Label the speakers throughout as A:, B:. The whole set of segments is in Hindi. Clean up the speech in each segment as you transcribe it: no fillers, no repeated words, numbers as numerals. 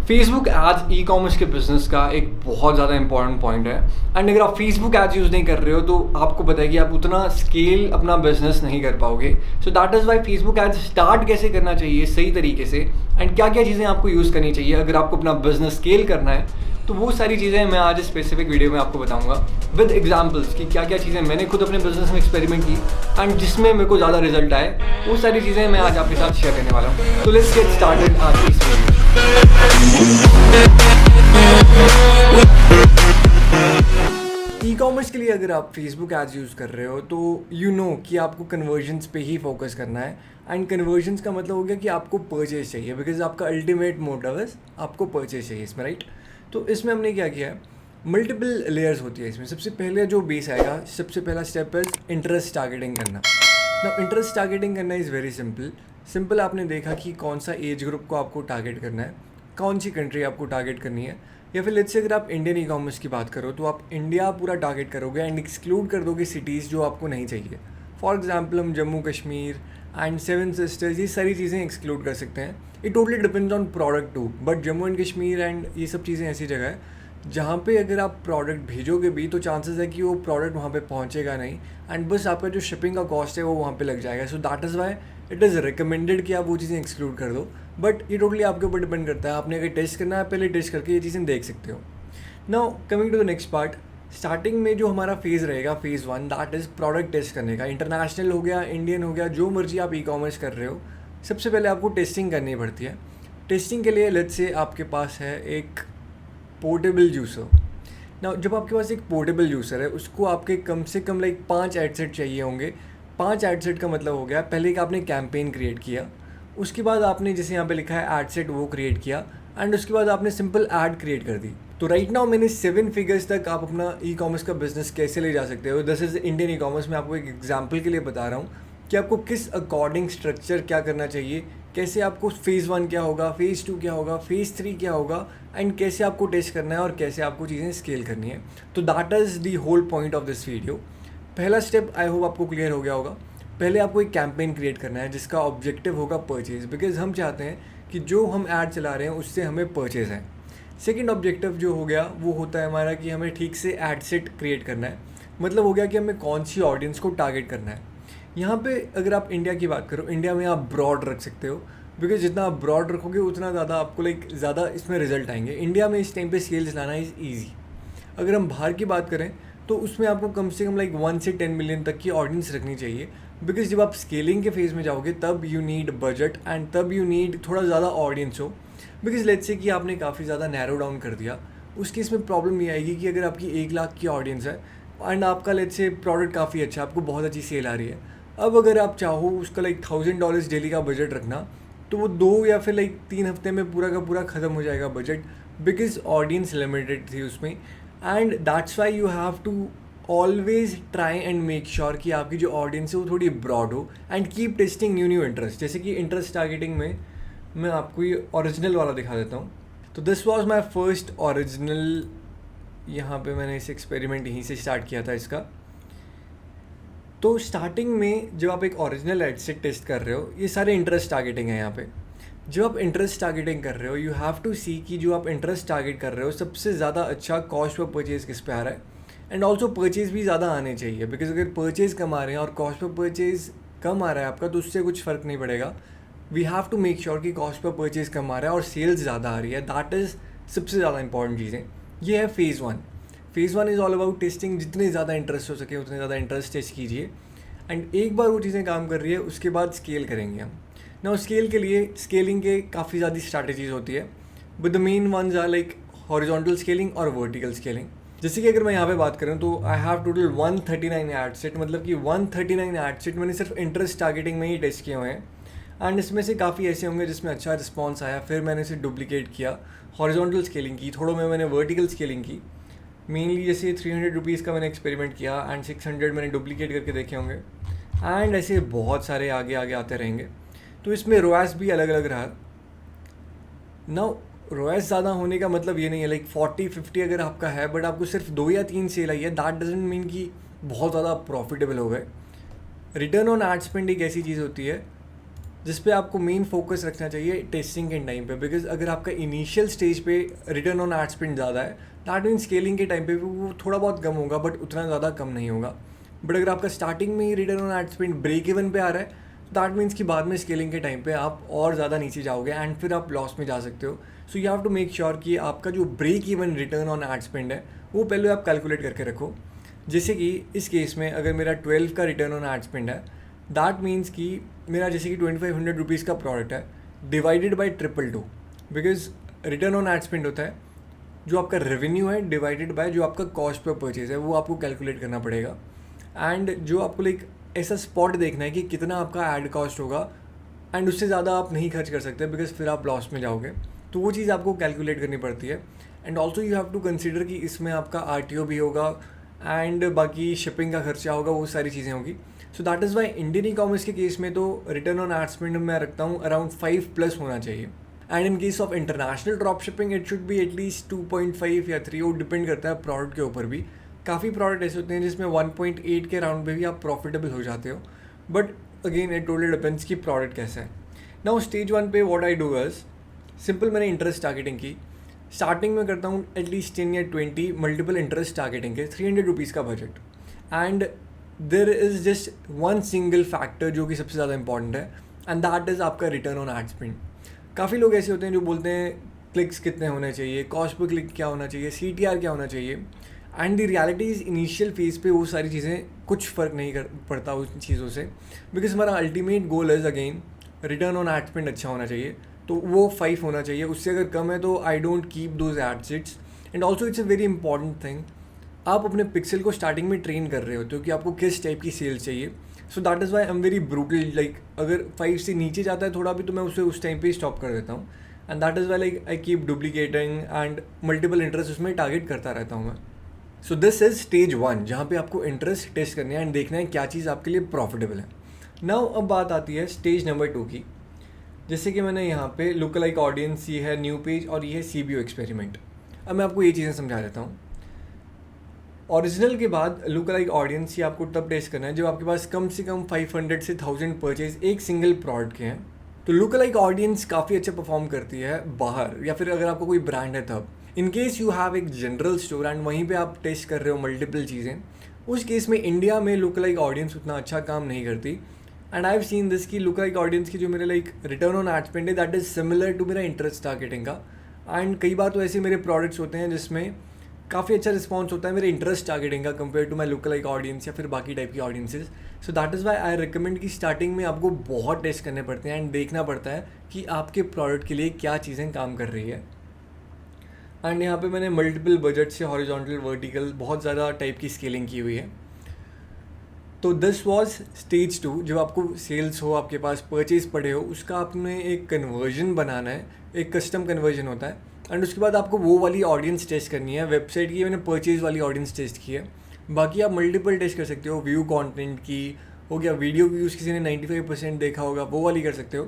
A: फेसबुक एड्स ई कॉमर्स के बिजनेस का एक बहुत ज़्यादा इंपॉर्टेंट पॉइंट है। एंड अगर आप फेसबुक एड्स यूज़ नहीं कर रहे हो तो आपको पता है कि आप उतना स्केल अपना बिजनेस नहीं कर पाओगे। So that is why Facebook ads start कैसे करना चाहिए सही तरीके से एंड क्या क्या चीज़ें आपको यूज़ करनी चाहिए अगर आपको अपना बिजनेस स्केल करना है, तो वो सारी चीज़ें मैं आज स्पेसिफिक वीडियो में आपको बताऊंगा विद एग्जांपल्स कि क्या क्या चीज़ें मैंने खुद अपने बिजनेस में एक्सपेरिमेंट की एंड जिसमें मेरे को ज़्यादा रिजल्ट आए। वो सारी चीज़ें मैं आज आपके साथ शेयर करने वाला हूँ। तो लेट्स गेट स्टार्टेड आज की इस वीडियो। ई कॉमर्स के लिए अगर आप फेसबुक एड्स यूज़ कर रहे हो तो यू नो कि आपको कन्वर्जन्स पे ही फोकस करना है। एंड कन्वर्जन्स का मतलब हो गया कि आपको परचेज चाहिए, बिकॉज आपका अल्टीमेट मोटिव है आपको परचेज चाहिए इसमें, राइट। तो इसमें हमने क्या किया है, मल्टीपल लेयर्स होती है इसमें। सबसे पहले जो बेस आएगा, सबसे पहला स्टेप है इंटरेस्ट टारगेटिंग करना। ना इंटरेस्ट टारगेटिंग करना इज़ वेरी सिंपल। आपने देखा कि कौन सा एज ग्रुप को आपको टारगेट करना है, कौन सी कंट्री आपको टारगेट करनी है, या फिर लेट्स से अगर आप इंडियन ई कॉमर्स की बात करो तो आप इंडिया पूरा टारगेट करोगे एंड एक्सक्लूड कर दोगे सिटीज़ जो आपको नहीं चाहिए। फॉर एग्जांपल हम Jammu Kashmir and seven sisters ये सारी चीज़ें एक्सक्लूड कर सकते हैं। It totally depends on product too, but Jammu and Kashmir and ये सब चीज़ें ऐसी जगह है जहाँ पे अगर आप प्रोडक्ट भेजोगे भी तो चांसेस है कि वो प्रोडक्ट वहाँ पे पहुँचेगा नहीं एंड बस आपका जो शिपिंग का कॉस्ट है वो वहाँ पे लग जाएगा। सो that is why it is recommended कि आप वो चीज़ें एक्सक्लूड कर दो, बट ये टोटली आपके ऊपर डिपेंड करता है। आपने अगर टेस्ट करना है पहले टेस्ट करके ये चीज़ें देख सकते हो। Now coming to the next part, starting में जो हमारा फेज़ रहेगा phase 1, that is product test करने का। इंटरनेशनल हो गया, इंडियन हो गया, जो मर्जी आप ई कॉमर्स कर रहे हो, सबसे पहले आपको टेस्टिंग करनी पड़ती है। टेस्टिंग के लिए लेट्स से आपके पास है एक पोर्टेबल जूसर। ना जब आपके पास एक पोर्टेबल जूसर है उसको आपके कम से कम लाइक 5 एड सेट चाहिए होंगे। 5 एड सेट का मतलब हो गया पहले कि आपने कैंपेन क्रिएट किया, उसके बाद आपने जैसे यहाँ पे लिखा है एड सेट वो क्रिएट किया एंड उसके बाद आपने सिंपल ऐड क्रिएट कर दी। तो राइट नाउ मैंने 7 फिगर्स तक आप अपना ई कॉमर्स का बिजनेस कैसे ले जा सकते हो। This is Indian e commerce. मैं आपको एक एग्जांपल के लिए बता रहा हूँ कि आपको किस अकॉर्डिंग स्ट्रक्चर क्या करना चाहिए, कैसे आपको फेज़ 1 क्या होगा, फेज़ 2 क्या होगा, फेज़ 3 क्या होगा एंड कैसे आपको टेस्ट करना है और कैसे आपको चीज़ें स्केल करनी है। तो that is the whole point of this video. पहला स्टेप आई होप आपको क्लियर हो गया होगा। पहले आपको एक कैंपेन क्रिएट करना है जिसका ऑब्जेक्टिव होगा परचेज, बिकॉज हम चाहते हैं कि जो हम ऐड चला रहे हैं उससे हमें परचेज है। सेकेंड ऑब्जेक्टिव जो हो गया वो होता है हमारा कि हमें ठीक से एड सेट क्रिएट करना है। मतलब हो गया कि हमें कौन सी ऑडियंस को टारगेट करना है। यहाँ पे अगर आप इंडिया की बात करो, इंडिया में आप ब्रॉड रख सकते हो, बिकॉज जितना आप ब्रॉड रखोगे उतना ज़्यादा आपको लाइक ज़्यादा इसमें रिजल्ट आएंगे। इंडिया में इस टाइम पे सेल्स लाना इज़ ईजी। अगर हम बाहर की बात करें तो उसमें आपको कम से कम लाइक 1 से 10 मिलियन तक की ऑडियंस रखनी चाहिए, बिकॉज जब आप स्केलिंग के फेज़ में जाओगे तब यू नीड बजट एंड तब यू नीड थोड़ा ज़्यादा ऑडियंस हो। बिकॉज लेट्स से कि आपने काफ़ी ज़्यादा नैरो डाउन कर दिया, उस केस में प्रॉब्लम ये आएगी कि अगर आपकी 1 लाख की ऑडियंस है एंड आपका लेट्स से प्रोडक्ट काफ़ी अच्छा है, आपको बहुत अच्छी सेल आ रही है, अब अगर आप चाहो उसका लाइक $1000 डेली का बजट रखना तो वो 2 या फिर लाइक 3 हफ्ते में पूरा का पूरा ख़त्म हो जाएगा बजट, बिकॉज ऑडियंस लिमिटेड थी उसमें। And that's why you have to always try and make sure कि आपकी जो ऑडियंस है वो थोड़ी ब्रॉड हो and keep testing new interest. जैसे कि इंटरेस्ट टारगेटिंग में मैं आपको ये ओरिजिनल वाला दिखा देता हूँ। तो this was my first original, यहाँ पे मैंने इस एक्सपेरिमेंट यहीं से स्टार्ट किया था इसका। तो स्टार्टिंग में जब आप एक ओरिजिनल एड सेट टेस्ट कर रहे हो, ये सारे इंटरेस्ट टारगेटिंग है यहाँ पे। जब आप इंटरेस्ट टारगेटिंग कर रहे हो यू हैव टू सी कि जो आप इंटरेस्ट टारगेट कर रहे हो सबसे ज़्यादा अच्छा कॉस्ट पर परचेज़ किस पे आ रहा है एंड ऑल्सो परचेज़ भी ज़्यादा आने चाहिए, बिकॉज अगर परचेज़ कम आ रहे हैं और कॉस्ट पर परचेज़ कम आ रहा है आपका तो उससे कुछ फ़र्क नहीं पड़ेगा। We have to make sure कि कॉस्ट पर परचेज़ कम आ रहा है और सेल्स ज़्यादा आ रही है। दैट इज़ सबसे ज़्यादा इंपॉर्टेंट चीज़ें। ये है phase 1। Phase 1 is all about testing, जितने ज़्यादा इंटरेस्ट हो सके उतने ज़्यादा इंटरेस्ट टेस्ट कीजिए एंड एक बार वो चीज़ें काम कर रही है उसके बाद स्केल करेंगे हम। ना स्केल के लिए स्केलिंग के काफ़ी ज़्यादा स्ट्रैटेजीज होती है, but the main ones are like horizontal scaling और वर्टिकल स्केलिंग। जैसे कि अगर मैं यहाँ पे बात करूँ तो I have total 139 ad set, मतलब कि 139 एड सेट मैंने सिर्फ इंटरेस्ट टारगेटिंग में ही टेस्ट किए हुए हैं एंड इसमें से काफ़ी ऐसे होंगे जिसमें अच्छा रिस्पॉन्स आया, फिर मैंने इसे डुप्लीकेट किया, हॉरिजॉन्टल स्केलिंग की, थोड़ों में मैंने वर्टिकल स्केलिंग की। मेनली जैसे 300 रुपीज़ का मैंने एक्सपेरिमेंट किया एंड 600 मैंने डुप्लीकेट करके देखे होंगे एंड ऐसे बहुत सारे आगे आगे आते रहेंगे। तो इसमें रोएस भी अलग अलग रहा। ना रोएस ज़्यादा होने का मतलब ये नहीं है लाइक 40-50 अगर आपका है बट आपको सिर्फ 2 या 3 सेल आई है, दैट डजंट मीन कि बहुत ज़्यादा प्रॉफिटेबल हो गए। रिटर्न ऑन एड स्पेंड एक ऐसी चीज़ होती है जिस पे आपको मेन फोकस रखना चाहिए टेस्टिंग के टाइम पे, बिकॉज अगर आपका इनिशियल स्टेज पे रिटर्न ऑन एड स्पेंड ज़्यादा है, दैट मीन स्केलिंग के टाइम पे भी वो थोड़ा बहुत कम होगा, बट उतना ज़्यादा कम नहीं होगा. बट अगर आपका स्टार्टिंग में ही return on ad spend break even पे आ रहा है, तो दैट मीन्स कि बाद में स्केलिंग के टाइम पे आप और ज़्यादा नीचे जाओगे एंड फिर आप लॉस में जा सकते हो. So you have to make sure कि आपका जो break even return on ad spend है वो पहले आप कैलकुलेट करके रखो. जैसे कि इस केस में अगर मेरा 12 का रिटर्न ऑन एड स्पेंड है, दैट मीन्स कि मेरा जैसे कि 2500 रुपीज़ का प्रोडक्ट है divided by 222, because return on ad spend होता है जो आपका रेवेन्यू है डिवाइडेड बाय जो आपका कॉस्ट पर परचेज है, वो आपको कैलकुलेट करना पड़ेगा. एंड जो आपको लाइक ऐसा स्पॉट देखना है कि कितना आपका एड कॉस्ट होगा एंड उससे ज़्यादा आप नहीं खर्च कर सकते बिकॉज फिर आप लॉस में जाओगे. तो वो चीज़ आपको कैलकुलेट करनी पड़ती है. And also you have to consider कि इसमें आपका RTO भी होगा एंड बाकी शिपिंग का खर्चा होगा, वो सारी चीज़ें होगी. सो that is why Indian e commerce के केस में तो रिटर्न ऑन एड स्पेंड मैं रखता हूँ अराउंड 5+ होना चाहिए. And in case of international drop shipping it should be at least 2.5 या 3. वो डिपेंड करता है प्रोडक्ट के ऊपर भी. काफ़ी प्रोडक्ट ऐसे होते हैं जिसमें 1.8 के राउंड पे भी आप प्रॉफिटेबल हो जाते हो, but again it totally depends कि प्रोडक्ट कैसा है. नाउ स्टेज 1 पे what I do is simple, मैंने इंटरेस्ट टारगेटिंग की. स्टार्टिंग में करता हूँ एटलीस्ट 10 या 20 मल्टीपल इंटरेस्ट टारगेटिंग के 300 रुपीज़ का budget. And there is just one single factor जो कि सबसे ज़्यादा इंपॉर्टेंट है, एंड दैट इज़ आपका रिटर्न ऑन एड स्पेंड. काफ़ी लोग ऐसे होते हैं जो बोलते हैं क्लिक्स कितने होने चाहिए, कॉस्ट पर क्लिक क्या होना चाहिए, CTR क्या होना चाहिए. And the reality is initial phase पे वो सारी चीज़ें कुछ फ़र्क नहीं कर पड़ता उन चीज़ों से, बिकॉज हमारा ultimate goal is again return on ad spend अच्छा होना चाहिए. तो वो 5 होना चाहिए, उससे अगर कम है तो I don't keep those ad sets. And also it's a very important thing, आप अपने पिक्सल को स्टार्टिंग में ट्रेन कर रहे होते हो कि आपको किस टाइप की सेल्स चाहिए. सो that is why I am very brutal, like अगर 5 से नीचे जाता है थोड़ा भी तो मैं उसे उस टाइम पे स्टॉप कर देता हूँ. And that is why like I keep duplicating and multiple interest उसमें टारगेट करता रहता हूँ मैं. सो दिस इज़ स्टेज 1 जहाँ पे आपको इंटरेस्ट टेस्ट करना है एंड देखना है क्या चीज़ आपके लिए प्रॉफिटेबल है. नाउ अब बात आती है स्टेज नंबर 2 की. जैसे कि मैंने यहाँ पे लुक लाइक ऑडियंस, ये है न्यू पेज और ये है CBO एक्सपेरिमेंट. अब मैं आपको ये चीज़ें समझा देता हूँ. ओरिजिनल के बाद लुक लाइक ऑडियंस ये आपको तब टेस्ट करना है जब आपके पास कम से कम 500 से 1000 परचेज एक सिंगल प्रोडक्ट के हैं. तो लुक लाइक ऑडियंस काफ़ी अच्छा परफॉर्म करती है बाहर, या फिर अगर आपको कोई ब्रांड है तब. इन केस यू हैव एक जनरल स्टोर एंड वहीं पे आप टेस्ट कर रहे हो मल्टीपल चीज़ें, उस केस में इंडिया में लुक लाइक ऑडियंस उतना अच्छा काम नहीं करती. And I have seen this की लुक लाइक ऑडियंस की जो मेरे like return on ad spend है दैट इज़ सिमिलर टू मेरा इंटरेस्ट टारगेटिंग का. एंड कई बार तो ऐसे मेरे प्रोडक्ट्स होते हैं जिसमें काफ़ी अच्छा रिस्पॉन्स होता है मेरे इंटरेस्ट टारगेटिंग का compare to my look like audience या फिर बाकी टाइप की audiences. So that is why I recommend कि स्टार्टिंग में आपको बहुत टेस्ट करने पड़ते हैं एंड देखना पड़ता है कि आपके प्रोडक्ट के लिए क्या चीज़ें काम कर रही है. एंड यहाँ पे मैंने मल्टीपल बजट से हॉरिजॉन्टल वर्टिकल बहुत ज़्यादा टाइप की स्केलिंग की हुई है. तो दिस वॉज स्टेज 2. जब आपको सेल्स हो, आपके पास परचेज पड़े हो, उसका आपने एक कन्वर्जन बनाना है, एक कस्टम कन्वर्जन होता है. एंड उसके बाद आपको वो वाली ऑडियंस टेस्ट करनी है. वेबसाइट की मैंने परचेज वाली ऑडियंस टेस्ट की है, बाकी आप मल्टीपल टेस्ट कर सकते हो. व्यू कंटेंट की हो गया, वीडियो व्यूज़ किसी ने 95% देखा होगा वो वाली कर सकते हो.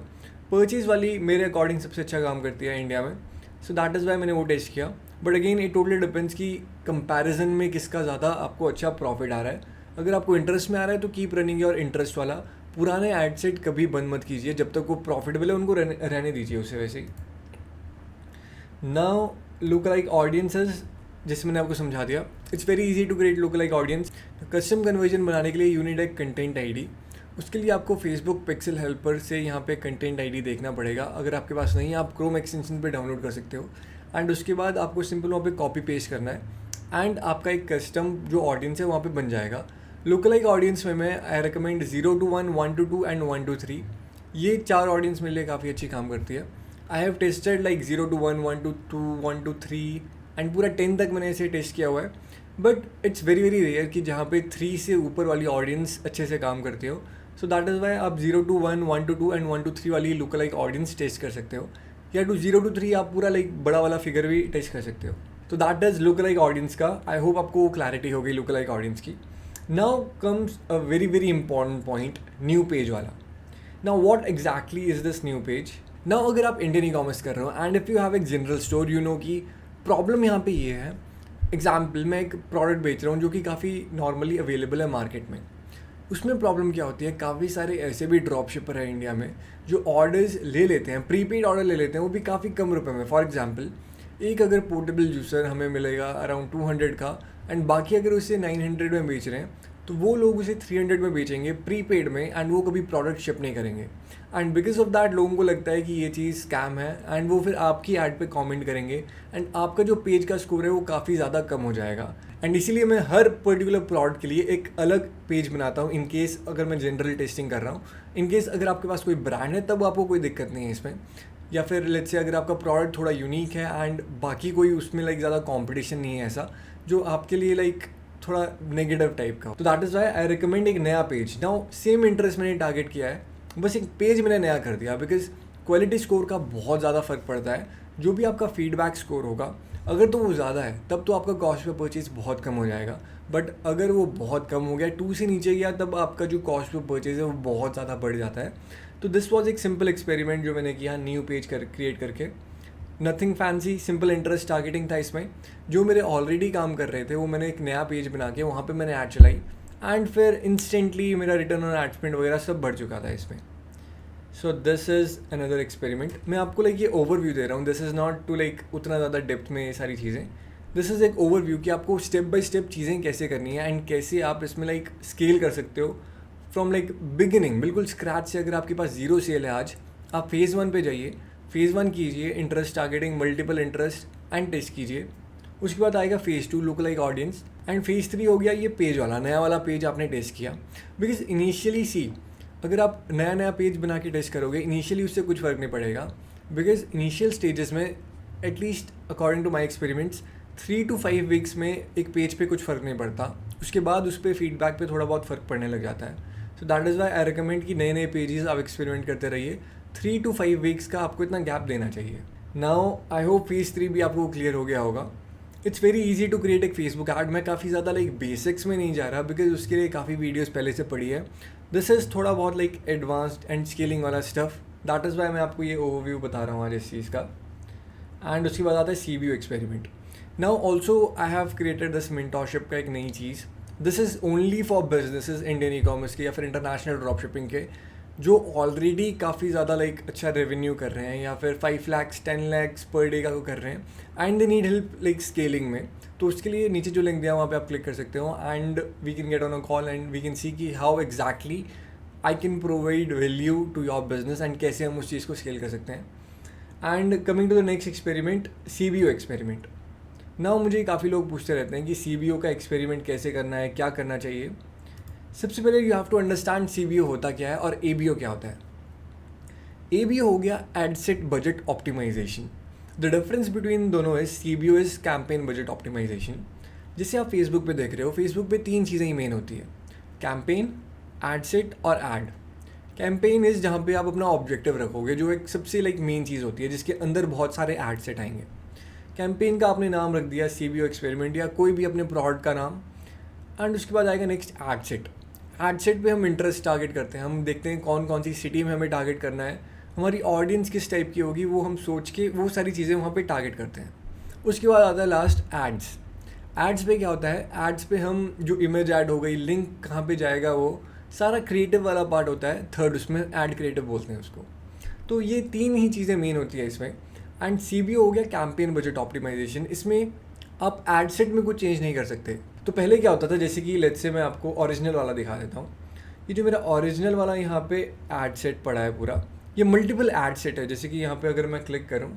A: परचेज वाली मेरे अकॉर्डिंग सबसे अच्छा काम करती है इंडिया में. सो दैट इज़ वाई मैंने वो टेस्ट किया. But again it totally depends कि कंपैरिजन में किसका ज़्यादा आपको अच्छा प्रॉफिट आ रहा है. अगर आपको इंटरेस्ट में आ रहा है तो कीप रनिंग योर इंटरेस्ट वाला. पुराने एड सेट कभी बंद मत कीजिए, जब तक वो प्रॉफिटेबल है उनको रहने दीजिए उसे वैसे ही. नाउ लुक लाइक ऑडियंसेस, जैसे मैंने आपको समझा दिया, it's very easy to create look like audience. Custom conversion बनाने के लिए यू नीड एक कंटेंट ID. उसके लिए आपको फेसबुक पिक्सल हेल्पर से यहाँ पे कंटेंट ID देखना पड़ेगा. अगर आपके पास नहीं है आप क्रोम एक्सटेंशन पे डाउनलोड कर सकते हो. एंड उसके बाद आपको सिंपल वहाँ पे कॉपी पेस्ट करना है एंड आपका एक कस्टम जो ऑडियंस है वहाँ पे बन जाएगा. लुक लाइक ऑडियंस में मैं I recommend 0 to 1, 1 to 2 and 1 to 3. ये 4 ऑडियंस मेरे लिए काफ़ी अच्छी काम करती है. I have tested like 0 to 1, 1 to 2, 1 to 3 and पूरा 10 तक मैंने ऐसे टेस्ट किया हुआ है. But it's very very rare कि जहाँ पे 3 से ऊपर वाली ऑडियंस अच्छे से काम करते हो. सो दैट इज़ वाई आप 0 to 1, 1 to 2 एंड 1 to 3 वाली लुक लाइक ऑडियंस टेस्ट कर सकते हो, या टू 0 to 3 आप पूरा लाइक बड़ा वाला फिगर भी टेस्ट कर सकते हो. तो that is look like audience का. आई होप आपको क्लैरिटी हो गई लुक लाइक ऑडियंस की. Now comes a very very important point, new page वाला. Now what exactly is this new page. Now अगर आप इंडियन ई कॉमर्स कर रहे हो एंड इफ़ यू हैव एक जनरल स्टोर, यू नो कि प्रॉब्लम यहाँ पे ये है. एग्जाम्पल, मैं एक प्रोडक्ट बेच रहा हूँ जो कि काफ़ी नॉर्मली अवेलेबल है मार्केट में. उसमें प्रॉब्लम क्या होती है, काफ़ी सारे ऐसे भी ड्रॉप शिपर हैं इंडिया में जो ऑर्डर्स ले लेते हैं, प्रीपेड ऑर्डर ले लेते हैं, वो भी काफ़ी कम रुपए में। फॉर एग्जांपल, एक अगर पोर्टेबल जूसर हमें मिलेगा अराउंड 200 का, एंड बाकी अगर उसे 900 में बेच रहे हैं, तो वो लोग उसे 300 में बेचेंगे प्रीपेड में, एंड वो कभी प्रोडक्ट शिप नहीं करेंगे। एंड बिकॉज ऑफ दैट लोगों को लगता है कि ये चीज़ स्कैम है, एंड वो फिर आपकी ऐड पे कमेंट करेंगे, एंड आपका जो पेज का स्कोर है वो काफ़ी ज़्यादा कम हो जाएगा। एंड इसीलिए मैं हर पर्टिकुलर प्रोडक्ट के लिए एक अलग पेज बनाता हूँ, इन केस अगर मैं जनरल टेस्टिंग कर रहा हूँ। इन केस अगर आपके पास कोई ब्रांड है तब आपको कोई दिक्कत नहीं है इसमें, या फिर लेट्स से अगर आपका प्रोडक्ट थोड़ा यूनिक है एंड बाकी कोई उसमें लाइक ज़्यादा कंपटीशन नहीं है ऐसा जो आपके लिए लाइक थोड़ा नेगेटिव टाइप का, तो that is why I recommend एक नया पेज। नाउ सेम इंटरेस्ट मैंने टारगेट किया है, बस एक पेज मैंने नया कर दिया, बिकॉज क्वालिटी स्कोर का बहुत ज़्यादा फ़र्क पड़ता है। जो भी आपका फीडबैक स्कोर होगा, अगर तो वो ज़्यादा है तब तो आपका कॉस्ट पे परचेज बहुत कम हो जाएगा, बट अगर वो बहुत कम हो गया, 2 से नीचे गया, तब आपका जो कॉस्ट पे परचेज है वो बहुत ज़्यादा बढ़ जाता है। तो दिस वॉज एक सिंपल एक्सपेरिमेंट जो मैंने किया न्यू पेज क्रिएट करके। Nothing fancy, simple interest targeting था इसमें। जो मेरे ऑलरेडी काम कर रहे थे वो मैंने एक नया पेज बना के वहाँ पे मैंने ऐड चलाई, एंड फिर इंस्टेंटली मेरा रिटर्न ऑन एड स्पेंड वगैरह सब बढ़ चुका था इसमें। So this is another experiment. मैं आपको लाइक ये ओवरव्यू दे रहा हूँ, this is not too like उतना ज़्यादा डेप्थ में ये सारी चीज़ें। दिस इज़ एक ओवरव्यू कि आपको स्टेप बाय स्टेप चीज़ें कैसे करनी है, एंड कैसे आप इसमें लाइक स्केल कर सकते हो फ्रॉम लाइक बिगिनिंग, बिल्कुल स्क्रैच से। अगर आपके पास 0 सेल है आज, आप फेज़ 1 पे जाइए, फेज़ 1 कीजिए, interest targeting, multiple interest and test कीजिए। उसके बाद आएगा phase 2, look like audience, and phase 3 हो गया ये पेज वाला, नया वाला पेज आपने टेस्ट किया। बिकॉज इनिशियली सी, अगर आप नया नया पेज बना के टेस्ट करोगे, इनिशियली उससे कुछ फ़र्क नहीं पड़ेगा, बिकॉज इनिशियल स्टेजेस में at least according to my experiments 3 to 5 weeks में एक पेज पे कुछ फ़र्क नहीं पड़ता। उसके बाद उस पर फीडबैक पे थोड़ा बहुत फ़र्क पड़ने लग जाता है। सो that is why I recommend कि नए नए पेजेस आप एक्सपेरिमेंट करते रहिए। 3 to 5 वीक्स का आपको इतना गैप देना चाहिए। नाउ आई होप फेज़ 3 भी आपको क्लियर हो गया होगा। It's very easy to create एक फेसबुक ऐड। मैं काफ़ी ज़्यादा लाइक बेसिक्स में नहीं जा रहा, बिकॉज उसके लिए काफ़ी वीडियोस पहले से पड़ी है। दिस इज़ थोड़ा बहुत लाइक एडवांस्ड एंड स्केलिंग वाला स्टफ। दैट इज़ वाई मैं आपको ये ओवरव्यू बता रहा हूँ आज इस चीज़ का। एंड उसके बाद आता है CBO experiment. Now also I have created this mentorship का एक नई चीज़। This is only for businesses Indian e commerce के या फिर इंटरनेशनल ड्रॉप शिपिंग के, जो ऑलरेडी काफ़ी ज़्यादा लाइक अच्छा रेवेन्यू कर रहे हैं, या फिर 5 lakhs 10 lakhs पर डे का कर रहे हैं, and they need help like scaling में। तो उसके लिए नीचे जो लिंक दिया वहाँ पे आप क्लिक कर सकते हो, and we can get on a call and we can see कि how exactly I can provide value to your business, and कैसे हम उस चीज़ को स्केल कर सकते हैं। And coming to the next experiment, CBO experiment. Now मुझे काफ़ी लोग पूछते रहते हैं कि CBO का एक्सपेरिमेंट कैसे करना है, क्या करना चाहिए। सबसे पहले you have to understand CBO होता क्या है और ABO क्या होता है। ABO हो गया ad set budget optimization. The difference between दोनों is CBO is campaign budget optimization. जैसे आप फेसबुक पे देख रहे हो, फेसबुक पे 3 चीज़ें ही मेन होती है, कैंपेन, एड सेट और एड। कैंपेन इज़ जहाँ पे आप अपना ऑब्जेक्टिव रखोगे, जो एक सबसे लाइक मेन चीज़ होती है, जिसके अंदर बहुत सारे एड सेट आएंगे। कैंपेन का आपने नाम रख दिया CBO एक्सपेरिमेंट या कोई भी अपने प्रोडक्ट का नाम, एंड उसके बाद आएगा next ad set. Ad set पे हम इंटरेस्ट टारगेट करते हैं, हम देखते हैं कौन कौन सी सिटी में हमें टारगेट करना है, हमारी ऑडियंस किस टाइप की होगी, वो हम सोच के वो सारी चीज़ें वहाँ पे टारगेट करते हैं। उसके बाद आता है लास्ट एड्स। एड्स पे क्या होता है, एड्स पे हम जो इमेज ऐड हो गई, लिंक कहाँ पे जाएगा, वो सारा क्रिएटिव वाला पार्ट होता है थर्ड, उसमें ऐड क्रिएटिव बोलते हैं उसको। तो ये 3 ही चीज़ें मेन होती है इसमें। एंड CBO हो गया कैंपेन बजट ऑप्टिमाइजेशन। इसमें आप एड सेट में कुछ चेंज नहीं कर सकते। तो पहले क्या होता था, जैसे कि लेट्स से मैं आपको ओरिजिनल वाला दिखा देता हूँ। ये जो मेरा ओरिजिनल वाला यहाँ पे एड सेट पड़ा है पूरा, ये मल्टीपल एड सेट है। जैसे कि यहाँ पे अगर मैं क्लिक करूँ,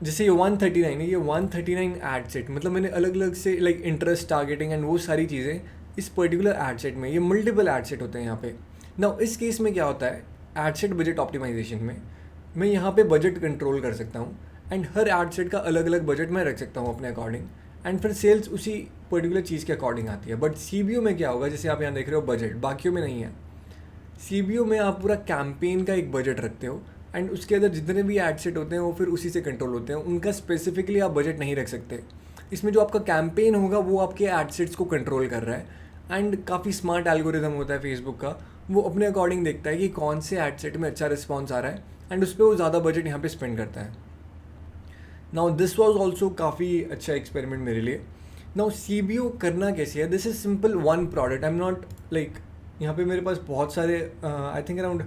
A: जैसे ये 139 है, ये 139 एड सेट, मतलब मैंने अलग अलग से लाइक इंटरेस्ट टारगेटिंग एंड वो सारी चीज़ें इस पर्टिकुलर एड सेट में, ये मल्टीपल एड सेट होते हैं यहाँ पे। नाउ इस केस में क्या होता है, एड सेट बजट ऑप्टिमाइजेशन में मैं यहाँ पे बजट कंट्रोल कर सकता हूँ, एंड हर एड सेट का अलग अलग बजट मैं रख सकता हूँ अपने अकॉर्डिंग, एंड फिर सेल्स उसी पर्टिकुलर चीज़ के अकॉर्डिंग आती है। बट CBO में क्या होगा, जैसे आप यहाँ देख रहे हो बजट, बाकियों में नहीं है। CBO में आप पूरा कैंपेन का एक बजट रखते हो, एंड उसके अंदर जितने भी एड सेट होते हैं वो फिर उसी से कंट्रोल होते हैं, उनका स्पेसिफिकली आप बजट नहीं रख सकते। इसमें जो आपका कैंपेन होगा वो आपके एड सेट्स को कंट्रोल कर रहा है, एंड काफ़ी स्मार्ट एल्गोरिदम होता है फेसबुक का, वो अपने अकॉर्डिंग देखता है कि कौन से एड सेट में अच्छा रिस्पॉन्स आ रहा है, एंड उस पर वो ज़्यादा बजट यहाँ पे स्पेंड करता है। नाउ दिस वाज आल्सो काफ़ी अच्छा एक्सपेरिमेंट मेरे लिए। नाउ CBO करना कैसे है, this is simple one product, I am not like, यहाँ पे मेरे पास बहुत सारे आई थिंक अराउंड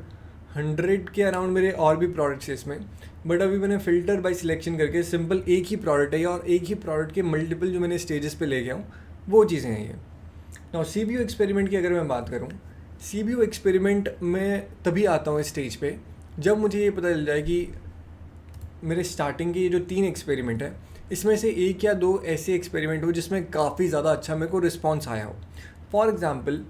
A: 100 के अराउंड मेरे और भी प्रोडक्ट्स है इसमें, बट अभी मैंने फ़िल्टर बाय सिलेक्शन करके सिंपल एक ही प्रोडक्ट है और एक ही प्रोडक्ट के मल्टीपल जो मैंने स्टेजेस पे ले गया हूँ वो चीज़ें हैं ये। नाउ CBO एक्सपेरिमेंट की अगर मैं बात करूँ, CBO एक्सपेरिमेंट में तभी आता हूँ इस स्टेज पे जब मुझे ये पता चल जाए कि मेरे स्टार्टिंग के ये जो 3 एक्सपेरिमेंट है इसमें से 1 या 2 ऐसे एक्सपेरिमेंट हो जिसमें काफ़ी ज़्यादा अच्छा मेरे को रिस्पॉन्स आया हो। फॉर एग्जांपल,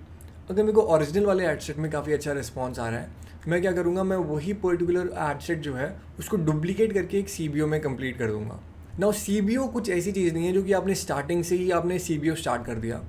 A: अगर मेरे को ओरिजिनल वाले एड सेट में काफ़ी अच्छा रिस्पॉन्स आ रहा है, मैं क्या करूँगा, मैं वही पर्टिकुलर एड सेट जो है उसको डुप्लीकेट करके एक CBO में कंप्लीट कर दूँगा। नाउ CBO कुछ ऐसी चीज़ नहीं है जो कि आपने स्टार्टिंग से ही आपने CBO स्टार्ट कर दिया।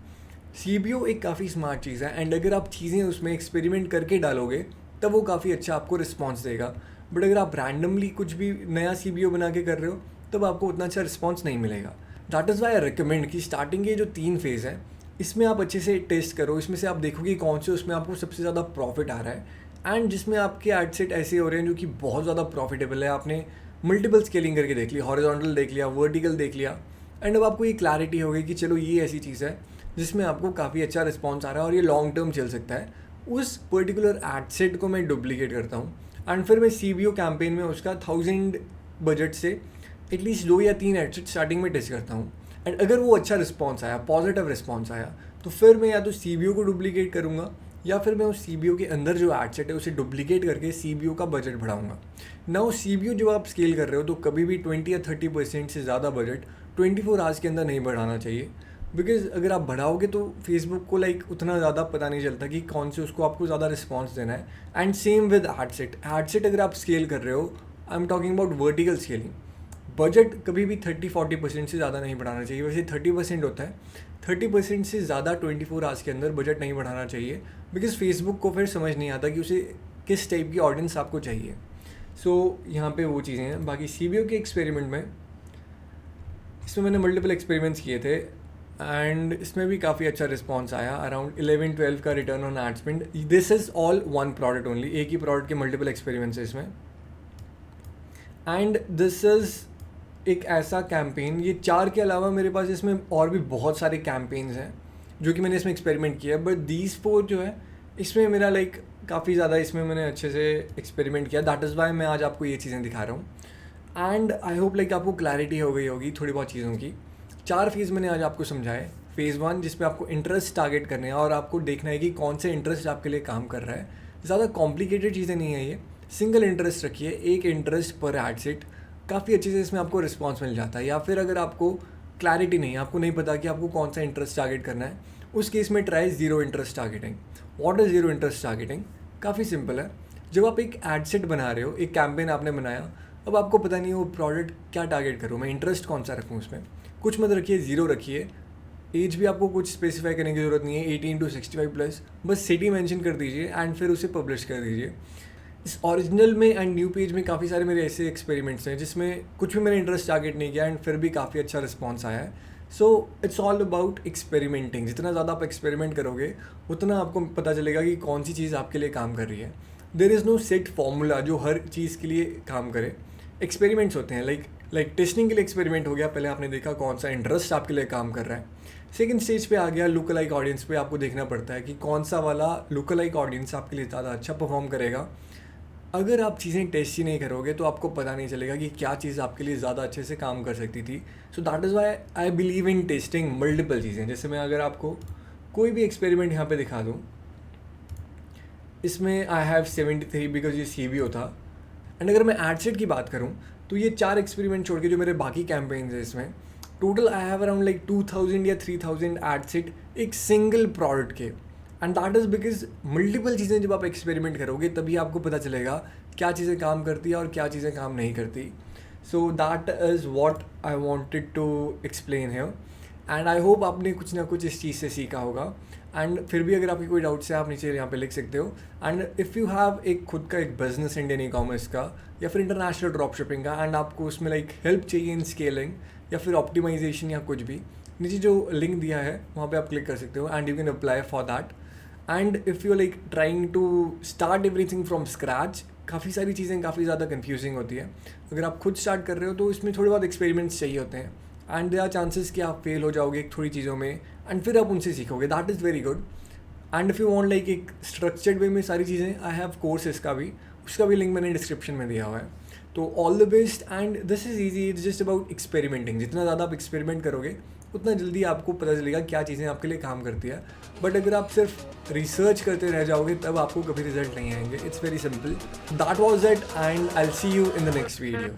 A: CBO एक काफ़ी स्मार्ट चीज़ है एंड अगर आप चीज़ें उसमें एक्सपेरिमेंट करके डालोगे तब वो काफ़ी अच्छा आपको रिस्पॉन्स देगा। बट अगर आप रैंडमली कुछ भी नया CBO बना के कर रहे हो तब आपको उतना अच्छा रिस्पॉन्स नहीं मिलेगा। That is why I recommend कि स्टार्टिंग के जो 3 फेज़ है इसमें आप अच्छे से टेस्ट करो, इसमें से आप देखोगे कौन से उसमें आपको सबसे ज़्यादा प्रॉफिट आ रहा है एंड जिसमें आपके एड सेट ऐसे हो रहे हैं जो कि बहुत ज़्यादा प्रॉफिटेबल है। आपने मल्टीपल स्केलिंग करके देख लिया, हॉरिजॉन्टल देख लिया, वर्टिकल देख लिया एंड अब आपको ये क्लैरिटी हो गई कि चलो ये ऐसी चीज़ है जिसमें आपको काफ़ी अच्छा रिस्पॉन्स आ रहा है और ये लॉन्ग टर्म चल सकता है। उस पर्टिकुलर एड सेट को मैं डुप्लीकेट करता हूँ एंड फिर मैं CBO कैंपेन में उसका 1000 बजट से एटलीस्ट 2 या 3 एड सेट स्टार्टिंग में टेस्ट करता हूँ एंड अगर वो अच्छा रिस्पॉन्स आया, पॉजिटिव रिस्पॉन्स आया, तो फिर मैं या तो CBO को डुप्लीकेट करूँगा या फिर मैं उस CBO के अंदर जो एड सेट है उसे डुप्लीकेट करके CBO का बजट बढ़ाऊँगा। ना वो CBO जब आप स्केल कर रहे हो तो कभी भी 20 या 30% से ज़्यादा बजट 24 आवर्स के अंदर नहीं बढ़ाना चाहिए, बिकॉज अगर आप बढ़ाओगे तो फेसबुक को लाइक उतना ज़्यादा पता नहीं चलता कि कौन से उसको आपको ज़्यादा रिस्पॉन्स देना है। And same with ad set अगर आप स्केल कर रहे हो, I am talking about vertical scaling, budget कभी भी 30-40% से ज़्यादा नहीं बढ़ाना चाहिए। वैसे 30% होता है, 30% से ज़्यादा 24 आवर्स के अंदर बजट नहीं बढ़ाना चाहिए, बिकॉज फेसबुक को फिर समझ नहीं आता कि उसे किस टाइप की ऑडियंस आपको चाहिए। सो यहाँ पे वो चीज़ें हैं। बाकी CBO के एक्सपेरिमेंट में, इसमें मैंने मल्टीपल एक्सपेरिमेंट्स किए थे एंड इसमें भी काफ़ी अच्छा रिस्पॉन्स आया, अराउंड 11-12 का return on ad spend. This is all one product only, एक ही प्रोडक्ट के मल्टीपल एक्सपेरिमेंट्स है इसमें। एंड दिस इज़ एक ऐसा कैंपेन, ये 4 के अलावा मेरे पास इसमें और भी बहुत सारे कैंपेन्स हैं जो कि मैंने इसमें एक्सपेरिमेंट किया है, बट दीज 4 जो है इसमें मेरा लाइक काफ़ी ज़्यादा इसमें मैंने अच्छे से एक्सपेरिमेंट किया। दैट इज़ वाई मैं आज आपको ये चीज़ें दिखा रहा हूँ एंड आई होप लाइक आपको क्लैरिटी हो गई होगी थोड़ी बहुत चीज़ों की। 4 फेज़ मैंने आज आपको समझाए। फेज़ 1 जिसमें आपको इंटरेस्ट टारगेट करने हैं और आपको देखना है कि कौन से इंटरेस्ट आपके लिए काम कर रहा है। ज़्यादा कॉम्प्लिकेटेड चीज़ें नहीं है ये, सिंगल इंटरेस्ट रखिए, एक इंटरेस्ट पर एड सेट, काफ़ी अच्छे से इसमें आपको रिस्पॉन्स मिल जाता है। या फिर अगर आपको क्लैरिटी नहीं है, आपको नहीं पता कि आपको कौन सा इंटरेस्ट टारगेट करना है, उस केस में try zero interest targeting. What is zero interest targeting? काफ़ी सिंपल है। जब आप एक एड सेट बना रहे हो, एक कैंपेन आपने बनाया, अब आपको पता नहीं वो प्रोडक्ट क्या टारगेट करूँ, मैं इंटरेस्ट कौन सा रखूँ उसमें, कुछ मत रखिए, ज़ीरो रखिए। एज भी आपको कुछ स्पेसिफाई करने की ज़रूरत नहीं है, 18 to 65+, बस सिटी मेंशन कर दीजिए एंड फिर उसे पब्लिश कर दीजिए। इस ओरिजिनल में एंड न्यू पेज में काफ़ी सारे मेरे ऐसे एक्सपेरिमेंट्स हैं जिसमें कुछ भी मैंने इंटरेस्ट टारगेट नहीं किया एंड फिर भी काफ़ी अच्छा रिस्पॉन्स आया है। So it's all about experimenting. जितना ज़्यादा आप एक्सपेरिमेंट करोगे उतना आपको पता चलेगा कि कौन सी चीज़ आपके लिए काम कर रही है। There is no set formula जो हर चीज़ के लिए काम करे। एक्सपेरिमेंट्स होते हैं लाइक टेस्टिंग के लिए एक्सपेरिमेंट हो गया, पहले आपने देखा कौन सा इंटरेस्ट आपके लिए काम कर रहा है। सेकंड स्टेज पे आ गया लुक अलाइक ऑडियंस पे, आपको देखना पड़ता है कि कौन सा वाला लुक अलाइक ऑडियंस आपके लिए ज़्यादा अच्छा परफॉर्म करेगा। अगर आप चीज़ें टेस्ट ही नहीं करोगे तो आपको पता नहीं चलेगा कि क्या चीज़ आपके लिए ज़्यादा अच्छे से काम कर सकती थी। सो that is why I believe in testing multiple चीज़ें। जैसे मैं अगर आपको कोई भी एक्सपेरिमेंट यहाँ पे दिखा दूँ, इसमें आई हैव 73 बिकॉज ये CBO था। एंड अगर मैं एड सेट की बात करूँ तो ये 4 एक्सपेरिमेंट छोड़ के जो मेरे बाकी कैंपेन्स हैं इसमें total I have around like 2000 या 3000 एड सेट एक सिंगल प्रोडक्ट के। And that is because multiple चीज़ें जब आप एक्सपेरिमेंट करोगे तभी आपको पता चलेगा क्या चीज़ें काम करती है और क्या चीज़ें काम नहीं करती। So that is what I wanted to explain है एंड आई होप आपने कुछ ना कुछ इस चीज़ से सीखा होगा। एंड फिर भी अगर आपकी कोई डाउट्स है आप नीचे यहाँ पे लिख सकते हो। एंड इफ़ यू हैव एक खुद का एक बिजनेस इंडियन ई-कॉमर्स का या फिर इंटरनेशनल ड्रॉप शिपिंग का एंड आपको उसमें लाइक हेल्प चाहिए इन स्केलिंग या फिर ऑप्टिमाइजेशन या कुछ भी, नीचे जो लिंक दिया है वहाँ पे आप क्लिक कर सकते हो and you can apply for that. And if you like trying to start everything from scratch, काफ़ी सारी चीज़ें काफ़ी ज़्यादा कन्फ्यूजिंग होती है। अगर आप खुद स्टार्ट कर रहे हो तो इसमें थोड़े बहुत एक्सपेरिमेंट्स चाहिए होते हैं एंड देयर आर चांसेस कि आप फेल हो जाओगे एक थोड़ी चीज़ों में एंड फिर आप उनसे सीखोगे. That is very good. And if you want like एक स्ट्रक्चर्ड वे में सारी चीज़ें, आई हैव कोर्सेज का भी, उसका भी लिंक मैंने डिस्क्रिप्शन में दिया हुआ है. तो all the best. And this is easy. It's just about experimenting. जितना ज़्यादा आप एक्सपेरिमेंट करोगे उतना जल्दी आपको पता चलेगा क्या चीज़ें आपके लिए काम करती है. बट अगर आप सिर्फ रिसर्च करते रह जाओगे तब आपको कभी रिजल्ट नहीं आएंगे. It's very simple. That was it and I will see you in the next video.